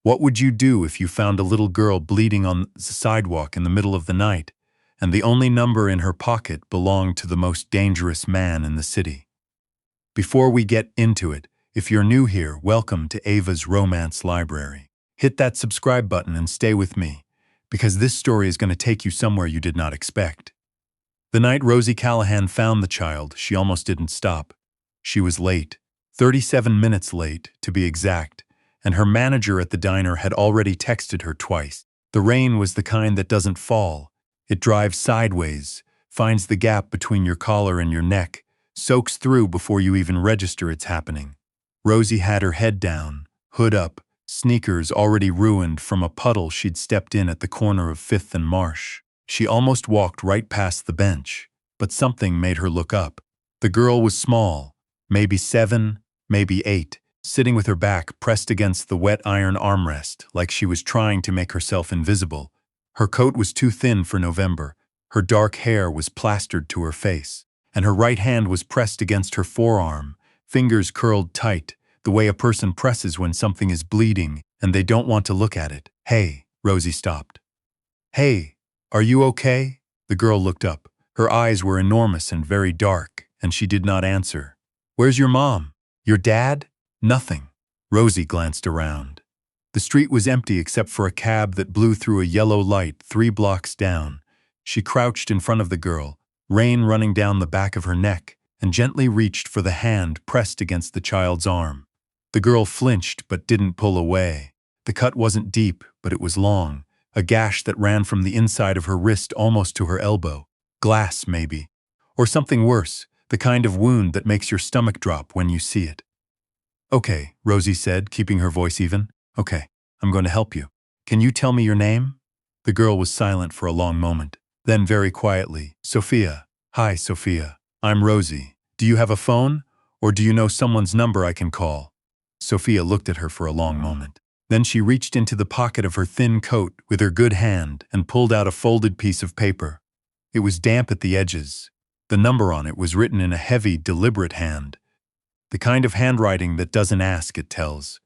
What would you do if you found a little girl bleeding on the sidewalk in the middle of the night, and the only number in her pocket belonged to the most dangerous man in the city? Before we get into it, if you're new here, welcome to Ava's Romance Library. Hit that subscribe button and stay with me, because this story is going to take you somewhere you did not expect. The night Rosie Callahan found the child, she almost didn't stop. She was late, 37 minutes late, to be exact, and her manager at the diner had already texted her twice. The rain was the kind that doesn't fall. It drives sideways, finds the gap between your collar and your neck, soaks through before you even register it's happening. Rosie had her head down, hood up, sneakers already ruined from a puddle she'd stepped in at the corner of 5th and Marsh. She almost walked right past the bench, but something made her look up. The girl was small, maybe 7, maybe 8, sitting with her back pressed against the wet iron armrest like she was trying to make herself invisible. Her coat was too thin for November, her dark hair was plastered to her face, and her right hand was pressed against her forearm, fingers curled tight, the way a person presses when something is bleeding and they don't want to look at it. "Hey," Rosie stopped. "Hey, are you okay?" The girl looked up. Her eyes were enormous and very dark, and she did not answer. "Where's your mom? Your dad?" "Nothing." Rosie glanced around. The street was empty except for a cab that blew through a yellow light 3 blocks down. She crouched in front of the girl, rain running down the back of her neck, and gently reached for the hand pressed against the child's arm. The girl flinched but didn't pull away. The cut wasn't deep, but it was long, a gash that ran from the inside of her wrist almost to her elbow. Glass, maybe. Or something worse, the kind of wound that makes your stomach drop when you see it. "Okay," Rosie said, keeping her voice even. "Okay, I'm going to help you. Can you tell me your name?" The girl was silent for a long moment. Then very quietly, "Sophia." "Hi, Sophia. I'm Rosie. Do you have a phone? Or do you know someone's number I can call?" Sophia looked at her for a long moment. Then she reached into the pocket of her thin coat with her good hand and pulled out a folded piece of paper. It was damp at the edges. The number on it was written in a heavy, deliberate hand. The kind of handwriting that doesn't ask, it tells.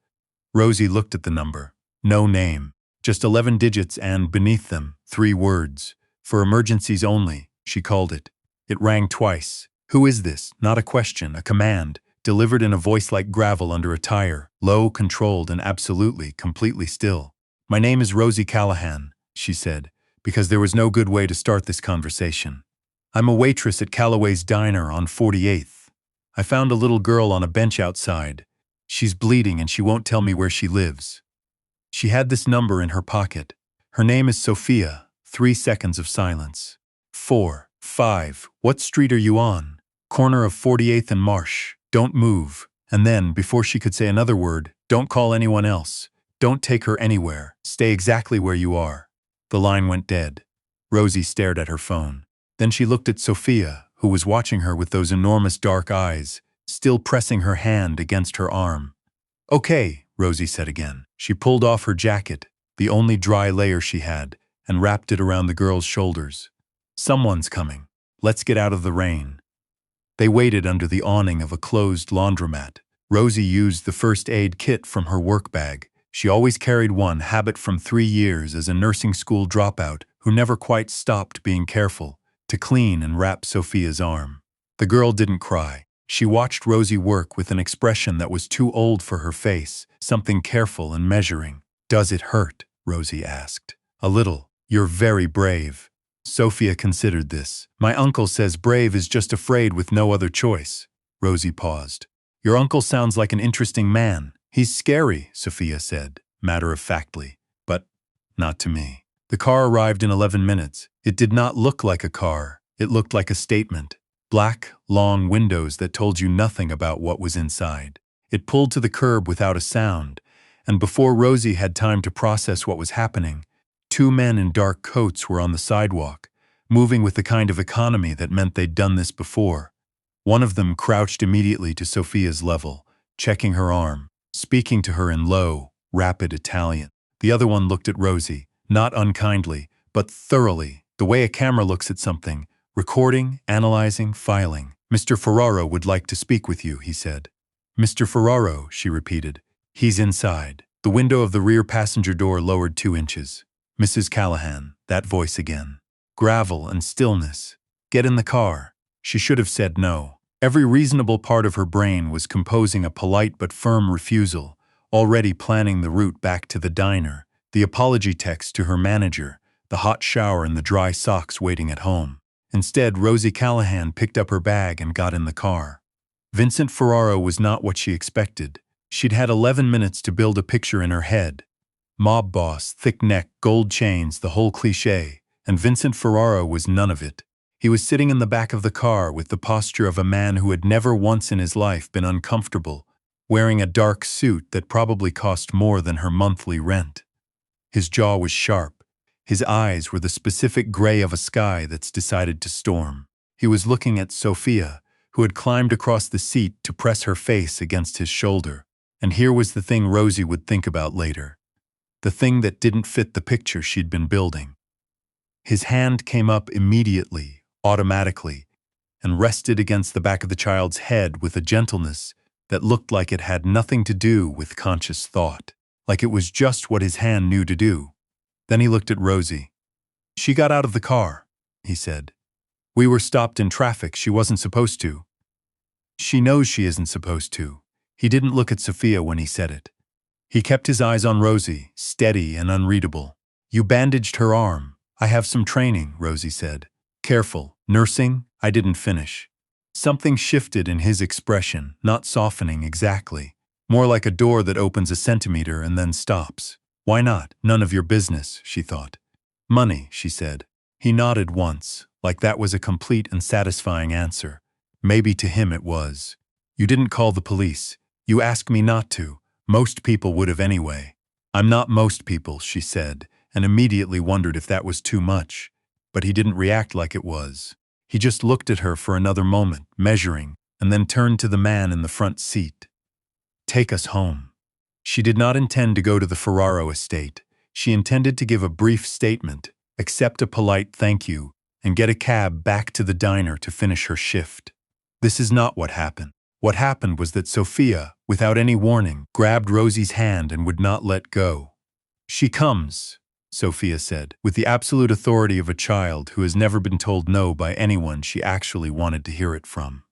Rosie looked at the number. No name. Just 11 digits and, beneath them, 3 words. "For emergencies only," she called it. It rang twice. "Who is this?" Not a question, a command, delivered in a voice like gravel under a tire, low, controlled, and absolutely, completely still. "My name is Rosie Callahan," she said, because there was no good way to start this conversation. "I'm a waitress at Calloway's Diner on 48th. I found a little girl on a bench outside. She's bleeding and she won't tell me where she lives. She had this number in her pocket. Her name is Sophia." 3 seconds of silence. 4, 5, "What street are you on?" "Corner of 48th and Marsh. Don't move." And then, before she could say another word, "Don't call anyone else. Don't take her anywhere. Stay exactly where you are." The line went dead. Rosie stared at her phone. Then she looked at Sophia, who was watching her with those enormous dark eyes, still pressing her hand against her arm. "Okay," Rosie said again. She pulled off her jacket, the only dry layer she had, and wrapped it around the girl's shoulders. "Someone's coming. Let's get out of the rain." They waited under the awning of a closed laundromat. Rosie used the first aid kit from her work bag. She always carried one, habit from 3 years as a nursing school dropout who never quite stopped being careful, to clean and wrap Sophia's arm. The girl didn't cry. She watched Rosie work with an expression that was too old for her face, something careful and measuring. "Does it hurt?" Rosie asked. "A little. You're very brave." Sophia considered this. "My uncle says brave is just afraid with no other choice." Rosie paused. "Your uncle sounds like an interesting man." "He's scary," Sophia said, matter-of-factly. "But not to me." The car arrived in 11 minutes. It did not look like a car. It looked like a statement. Black, long windows that told you nothing about what was inside. It pulled to the curb without a sound, and before Rosie had time to process what was happening, 2 men in dark coats were on the sidewalk, moving with the kind of economy that meant they'd done this before. One of them crouched immediately to Sophia's level, checking her arm, speaking to her in low, rapid Italian. The other one looked at Rosie, not unkindly, but thoroughly, the way a camera looks at something, recording, analyzing, filing. "Mr. Ferraro would like to speak with you," he said. "Mr. Ferraro," she repeated. "He's inside." The window of the rear passenger door lowered 2 inches. Mrs. Callahan, that voice again. Gravel and stillness. Get in the car. She should have said no. Every reasonable part of her brain was composing a polite but firm refusal, already planning the route back to the diner, the apology text to her manager, the hot shower and the dry socks waiting at home. Instead, Rosie Callahan picked up her bag and got in the car. Vincent Ferraro was not what she expected. She'd had 11 minutes to build a picture in her head. Mob boss, thick neck, gold chains, the whole cliché, and Vincent Ferraro was none of it. He was sitting in the back of the car with the posture of a man who had never once in his life been uncomfortable, wearing a dark suit that probably cost more than her monthly rent. His jaw was sharp. His eyes were the specific gray of a sky that's decided to storm. He was looking at Sophia, who had climbed across the seat to press her face against his shoulder. And here was the thing Rosie would think about later. The thing that didn't fit the picture she'd been building. His hand came up immediately, automatically, and rested against the back of the child's head with a gentleness that looked like it had nothing to do with conscious thought, like it was just what his hand knew to do. Then he looked at Rosie. She got out of the car, he said. We were stopped in traffic. She wasn't supposed to. She knows she isn't supposed to. He didn't look at Sophia when he said it. He kept his eyes on Rosie, steady and unreadable. You bandaged her arm. I have some training, Rosie said. Careful. Nursing? I didn't finish. Something shifted in his expression, not softening exactly. More like a door that opens a centimeter and then stops. Why not? None of your business, she thought. Money, she said. He nodded once, like that was a complete and satisfying answer. Maybe to him it was. You didn't call the police. You asked me not to. Most people would have anyway. I'm not most people, she said, and immediately wondered if that was too much. But he didn't react like it was. He just looked at her for another moment, measuring, and then turned to the man in the front seat. Take us home. She did not intend to go to the Ferraro estate. She intended to give a brief statement, accept a polite thank you, and get a cab back to the diner to finish her shift. This is not what happened. What happened was that Sophia, without any warning, grabbed Rosie's hand and would not let go. She comes, Sophia said, with the absolute authority of a child who has never been told no by anyone she actually wanted to hear it from.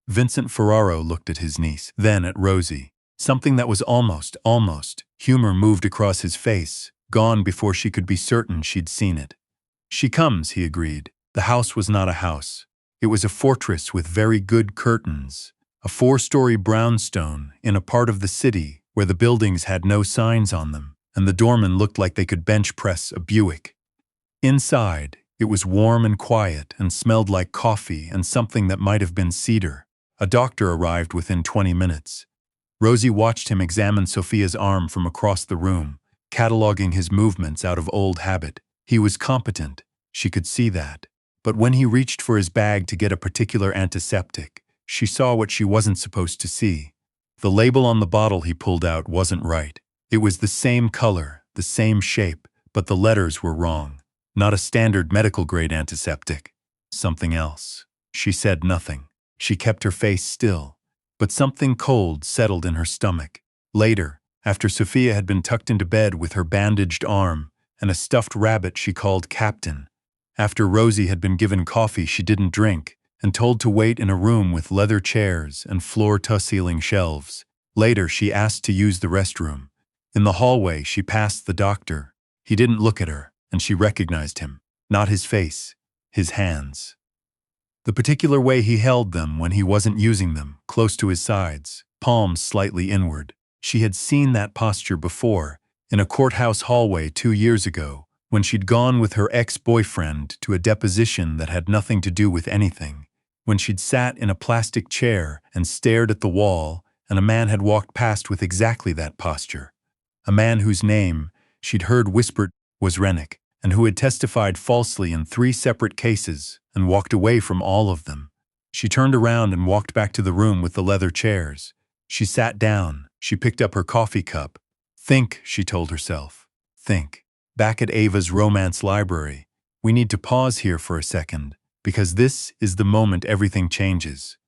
Vincent Ferraro looked at his niece, then at Rosie. Something that was almost, humor moved across his face, gone before she could be certain she'd seen it. She comes, he agreed. The house was not a house. It was a fortress with very good curtains. A 4-story brownstone in a part of the city where the buildings had no signs on them, and the doormen looked like they could bench press a Buick. Inside, it was warm and quiet and smelled like coffee and something that might have been cedar. A doctor arrived within 20 minutes. Rosie watched him examine Sophia's arm from across the room, cataloging his movements out of old habit. He was competent, she could see that. But when he reached for his bag to get a particular antiseptic, she saw what she wasn't supposed to see. The label on the bottle he pulled out wasn't right. It was the same color, the same shape, but the letters were wrong. Not a standard medical-grade antiseptic. Something else. She said nothing. She kept her face still. But something cold settled in her stomach. Later, after Sophia had been tucked into bed with her bandaged arm and a stuffed rabbit she called Captain, after Rosie had been given coffee she didn't drink, and told to wait in a room with leather chairs and floor-to-ceiling shelves. Later, she asked to use the restroom. In the hallway, she passed the doctor. He didn't look at her, and she recognized him. Not his face, his hands. The particular way he held them when he wasn't using them, close to his sides, palms slightly inward. She had seen that posture before, in a courthouse hallway 2 years ago, when she'd gone with her ex-boyfriend to a deposition that had nothing to do with anything. When she'd sat in a plastic chair and stared at the wall, and a man had walked past with exactly that posture. A man whose name, she'd heard whispered, was Rennick, and who had testified falsely in 3 separate cases and walked away from all of them. She turned around and walked back to the room with the leather chairs. She sat down. She picked up her coffee cup. Think, she told herself. Think. Back at Ava's romance library. We need to pause here for a second, because this is the moment everything changes.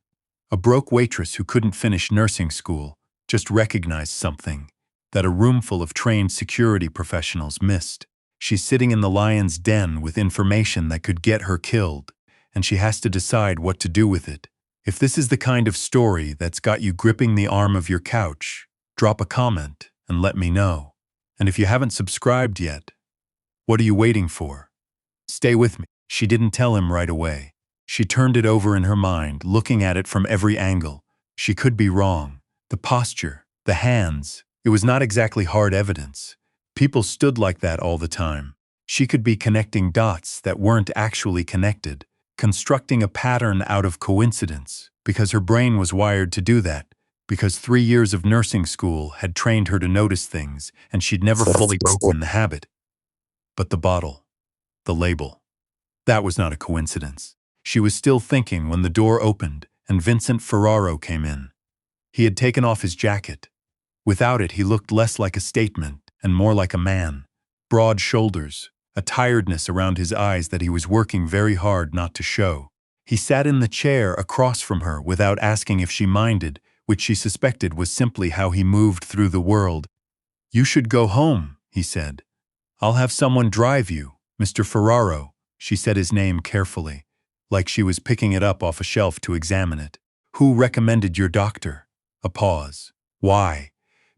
A broke waitress who couldn't finish nursing school just recognized something. that a room full of trained security professionals missed. She's sitting in the lion's den with information that could get her killed, and she has to decide what to do with it. If this is the kind of story that's got you gripping the arm of your couch, drop a comment and let me know. And if you haven't subscribed yet, what are you waiting for? Stay with me. She didn't tell him right away. She turned it over in her mind, looking at it from every angle. She could be wrong. The posture, the hands, it was not exactly hard evidence. People stood like that all the time. She could be connecting dots that weren't actually connected, constructing a pattern out of coincidence, because her brain was wired to do that, because 3 years of nursing school had trained her to notice things, and she'd never fully broken the habit. But the bottle, the label, that was not a coincidence. She was still thinking when the door opened and Vincent Ferraro came in. He had taken off his jacket. Without it, he looked less like a statement and more like a man. Broad shoulders, a tiredness around his eyes that he was working very hard not to show. He sat in the chair across from her without asking if she minded, which she suspected was simply how he moved through the world. "You should go home," he said. "I'll have someone drive you, Mr. Ferraro." She said his name carefully, like she was picking it up off a shelf to examine it. "Who recommended your doctor?" A pause. "Why?"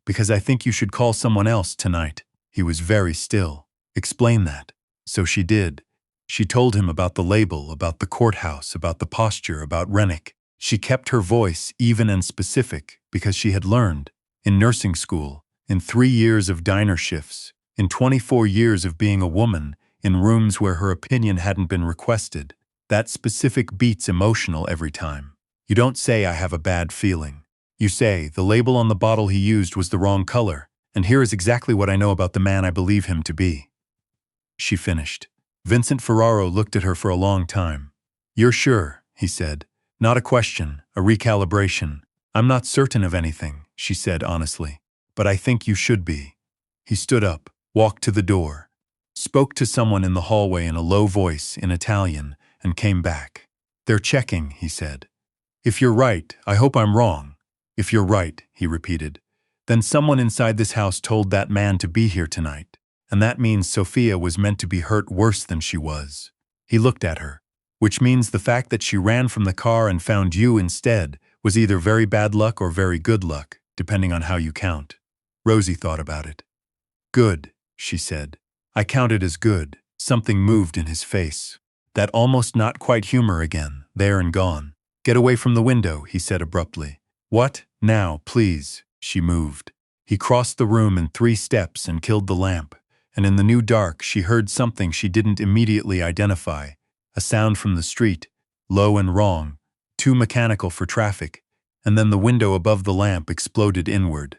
"Because I think you should call someone else tonight." He was very still. "Explain that." So she did. She told him about the label, about the courthouse, about the posture, about Rennick. She kept her voice even and specific because she had learned, in nursing school, in 3 years of diner shifts, in 24 years of being a woman, in rooms where her opinion hadn't been requested, that specific beat's emotional every time. You don't say, "I have a bad feeling." You say, "The label on the bottle he used was the wrong color, and here is exactly what I know about the man I believe him to be." She finished. Vincent Ferraro looked at her for a long time. "You're sure," he said. "Not a question, a recalibration." "I'm not certain of anything," she said honestly. "But I think you should be." He stood up, walked to the door, spoke to someone in the hallway in a low voice in Italian, and came back. "They're checking," he said. "If you're right, I hope I'm wrong." "If you're right," he repeated. "Then someone inside this house told that man to be here tonight, and that means Sophia was meant to be hurt worse than she was." He looked at her. "Which means the fact that she ran from the car and found you instead was either very bad luck or very good luck, depending on how you count." Rosie thought about it. "Good," she said. "I count it as good." Something moved in his face. That almost not quite humor again, there and gone. "Get away from the window," he said abruptly. "What? Now, please." She moved. He crossed the room in 3 steps and killed the lamp, and in the new dark she heard something she didn't immediately identify, a sound from the street, low and wrong, too mechanical for traffic, and then the window above the lamp exploded inward.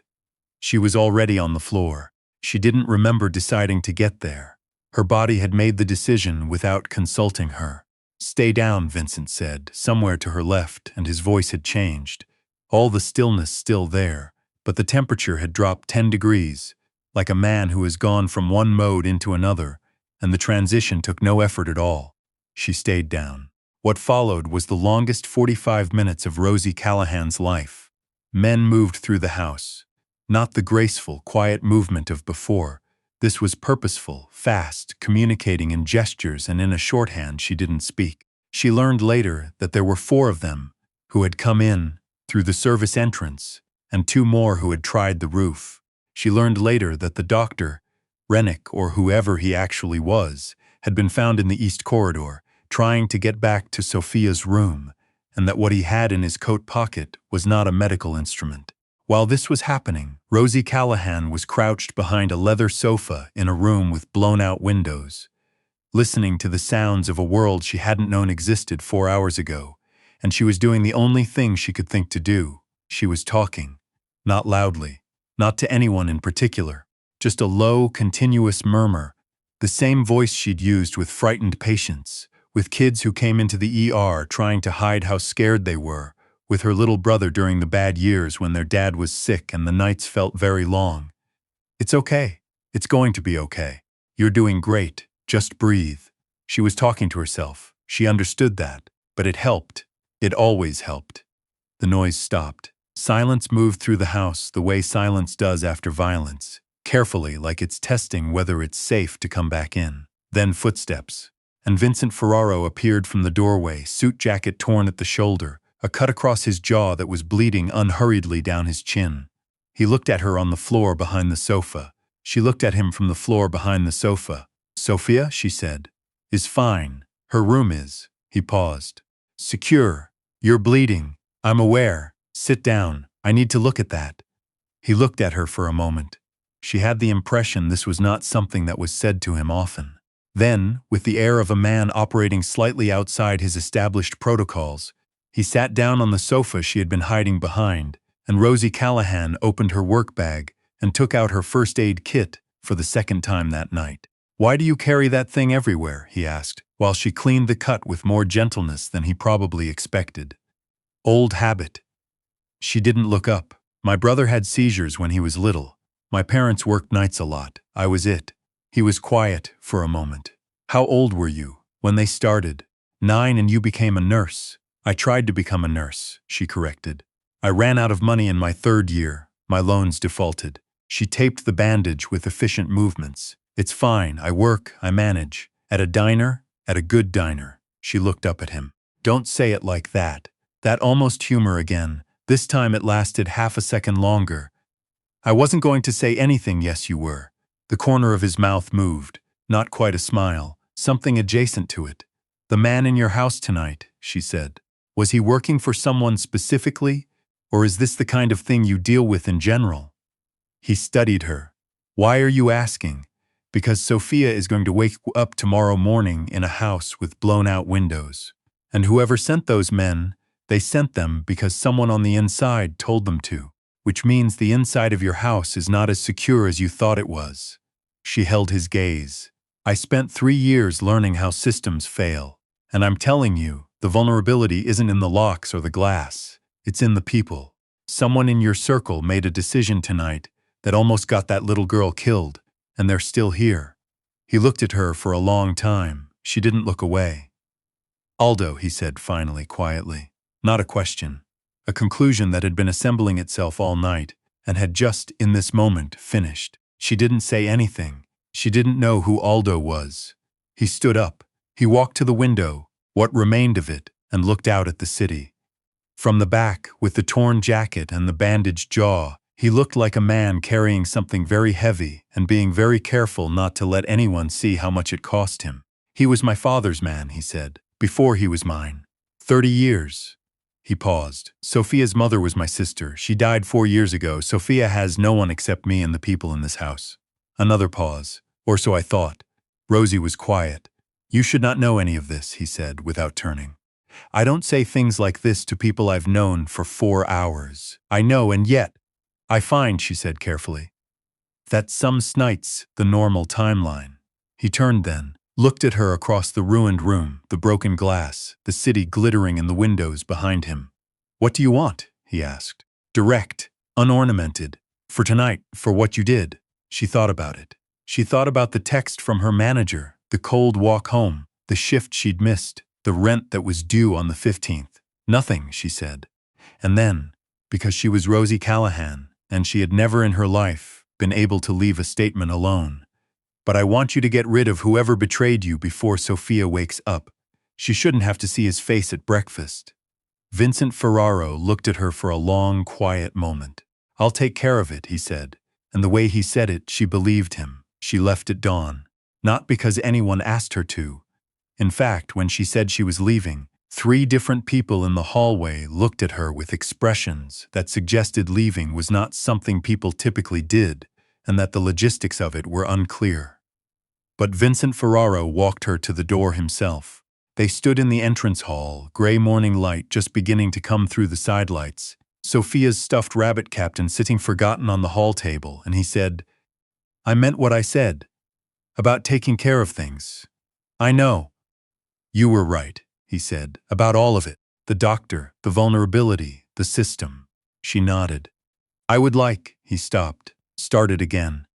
She was already on the floor. She didn't remember deciding to get there. Her body had made the decision without consulting her. "Stay down," Vincent said, somewhere to her left, and his voice had changed. All the stillness still there, but the temperature had dropped 10 degrees, like a man who has gone from one mode into another, and the transition took no effort at all. She stayed down. What followed was the longest 45 minutes of Rosie Callahan's life. Men moved through the house. Not the graceful, quiet movement of before. This was purposeful, fast, communicating in gestures and in a shorthand she didn't speak. She learned later that there were 4 of them who had come in through the service entrance, and 2 more who had tried the roof. She learned later that the doctor, Rennick or whoever he actually was, had been found in the East Corridor, trying to get back to Sophia's room, and that what he had in his coat pocket was not a medical instrument. While this was happening, Rosie Callahan was crouched behind a leather sofa in a room with blown-out windows, listening to the sounds of a world she hadn't known existed 4 hours ago, and she was doing the only thing she could think to do. She was talking, not loudly, not to anyone in particular, just a low, continuous murmur, the same voice she'd used with frightened patients, with kids who came into the ER trying to hide how scared they were, with her little brother during the bad years when their dad was sick and the nights felt very long. "It's okay. It's going to be okay. You're doing great. Just breathe." She was talking to herself. She understood that, but it helped. It always helped. The noise stopped. Silence moved through the house the way silence does after violence, carefully, like it's testing whether it's safe to come back in. Then footsteps. And Vincent Ferraro appeared from the doorway, suit jacket torn at the shoulder, a cut across his jaw that was bleeding unhurriedly down his chin. He looked at her on the floor behind the sofa. She looked at him from the floor behind the sofa. "Sophia," she said, "is fine. Her room is." He paused. "Secure. You're bleeding. I'm aware. Sit down. I need to look at that." He looked at her for a moment. She had the impression this was not something that was said to him often. Then, with the air of a man operating slightly outside his established protocols, he sat down on the sofa she had been hiding behind, and Rosie Callahan opened her work bag and took out her first aid kit for the second time that night. "Why do you carry that thing everywhere?" he asked, while she cleaned the cut with more gentleness than he probably expected. "Old habit." She didn't look up. "My brother had seizures when he was little. My parents worked nights a lot. I was it." He was quiet for a moment. "How old were you when they started?" "9, and you became a nurse." "I tried to become a nurse," she corrected. "I ran out of money in my 3rd year. My loans defaulted." She taped the bandage with efficient movements. "It's fine. I work, I manage. At a diner, at a good diner." She looked up at him. "Don't say it like that." That almost humor again. This time it lasted half a second longer. "I wasn't going to say anything, yes you were." The corner of his mouth moved. Not quite a smile. Something adjacent to it. "The man in your house tonight," she said. "Was he working for someone specifically? Or is this the kind of thing you deal with in general?" He studied her. "Why are you asking?" "Because Sophia is going to wake up tomorrow morning in a house with blown-out windows. And whoever sent those men, they sent them because someone on the inside told them to. Which means the inside of your house is not as secure as you thought it was." She held his gaze. "I spent 3 years learning how systems fail. And I'm telling you, the vulnerability isn't in the locks or the glass. It's in the people. Someone in your circle made a decision tonight that almost got that little girl killed, and they're still here." He looked at her for a long time. She didn't look away. "Aldo," he said finally, quietly. Not a question. A conclusion that had been assembling itself all night, and had just, in this moment, finished. She didn't say anything. She didn't know who Aldo was. He stood up. He walked to the window, what remained of it, and looked out at the city. From the back, with the torn jacket and the bandaged jaw, he looked like a man carrying something very heavy and being very careful not to let anyone see how much it cost him. "He was my father's man," he said, "before he was mine. 30 years. He paused. "Sophia's mother was my sister. She died 4 years ago. Sophia has no one except me and the people in this house." Another pause. "Or so I thought." Rosie was quiet. "You should not know any of this," he said, without turning. "I don't say things like this to people I've known for 4 hours. I know, and yet, I find," she said carefully, "that some nights the normal timeline." He turned then, looked at her across the ruined room, the broken glass, the city glittering in the windows behind him. "What do you want?" he asked. "Direct, unornamented. For tonight, for what you did." She thought about it. She thought about the text from her manager, the cold walk home, the shift she'd missed, the rent that was due on the 15th. "Nothing," she said. And then, because she was Rosie Callahan, and she had never in her life been able to leave a statement alone, "But I want you to get rid of whoever betrayed you before Sophia wakes up." She shouldn't have to see his face at breakfast. Vincent Ferraro looked at her for a long, quiet moment. "I'll take care of it," he said, and the way he said it, she believed him. She left at dawn. Not because anyone asked her to. In fact, when she said she was leaving, 3 different people in the hallway looked at her with expressions that suggested leaving was not something people typically did, and that the logistics of it were unclear. But Vincent Ferraro walked her to the door himself. They stood in the entrance hall, gray morning light just beginning to come through the sidelights, Sophia's stuffed rabbit captain sitting forgotten on the hall table, and he said, "I meant what I said. About taking care of things. I know." "You were right," he said, "about all of it. The doctor, the vulnerability, the system." She nodded. "I would like," he stopped, started again.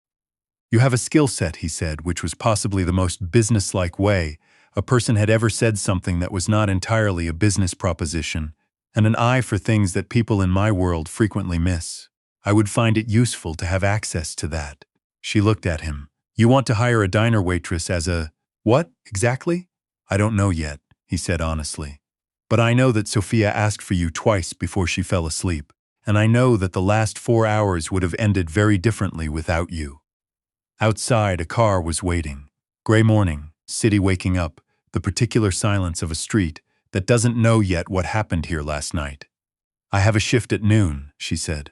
"You have a skill set," he said, which was possibly the most businesslike way a person had ever said something that was not entirely a business proposition. and an eye for things that people in my world frequently miss. I would find it useful to have access to that. She looked at him. You want to hire a diner waitress as a… What, exactly? I don't know yet, he said honestly. But I know that Sophia asked for you twice before she fell asleep, and I know that the last 4 hours would have ended very differently without you. Outside, a car was waiting. Gray morning, city waking up, the particular silence of a street that doesn't know yet what happened here last night. I have a shift at noon, she said.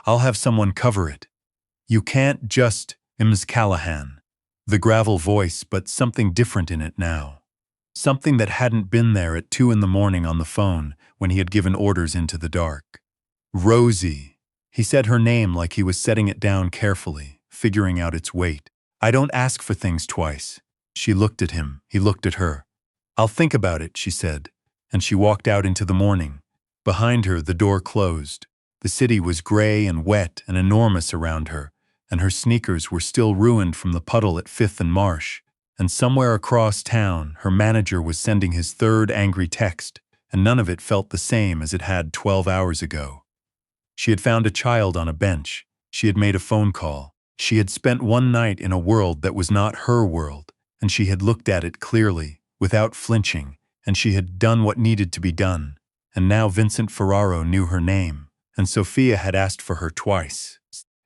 I'll have someone cover it. You can't just… Ms. Callahan. The gravel voice, but something different in it now. Something that hadn't been there at 2 in the morning on the phone when he had given orders into the dark. Rosie. He said her name like he was setting it down carefully, figuring out its weight. I don't ask for things twice. She looked at him. He looked at her. I'll think about it, she said, and she walked out into the morning. Behind her, the door closed. The city was gray and wet and enormous around her, and her sneakers were still ruined from the puddle at 5th and Marsh. And somewhere across town, her manager was sending his third angry text, and none of it felt the same as it had 12 hours ago. She had found a child on a bench. She had made a phone call. She had spent one night in a world that was not her world, and she had looked at it clearly, without flinching, and she had done what needed to be done. And now Vincent Ferraro knew her name, and Sophia had asked for her twice.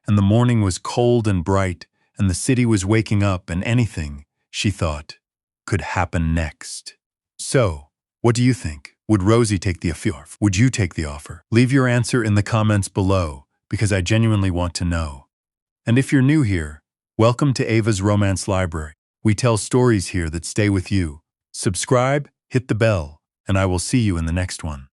And the morning was cold and bright, and the city was waking up, and anything, she thought, could happen next. So, what do you think? Would Rosie take the offer? Would you take the offer? Leave your answer in the comments below, because I genuinely want to know. And if you're new here, welcome to Ava's Romance Library. We tell stories here that stay with you. Subscribe, hit the bell, and I will see you in the next one.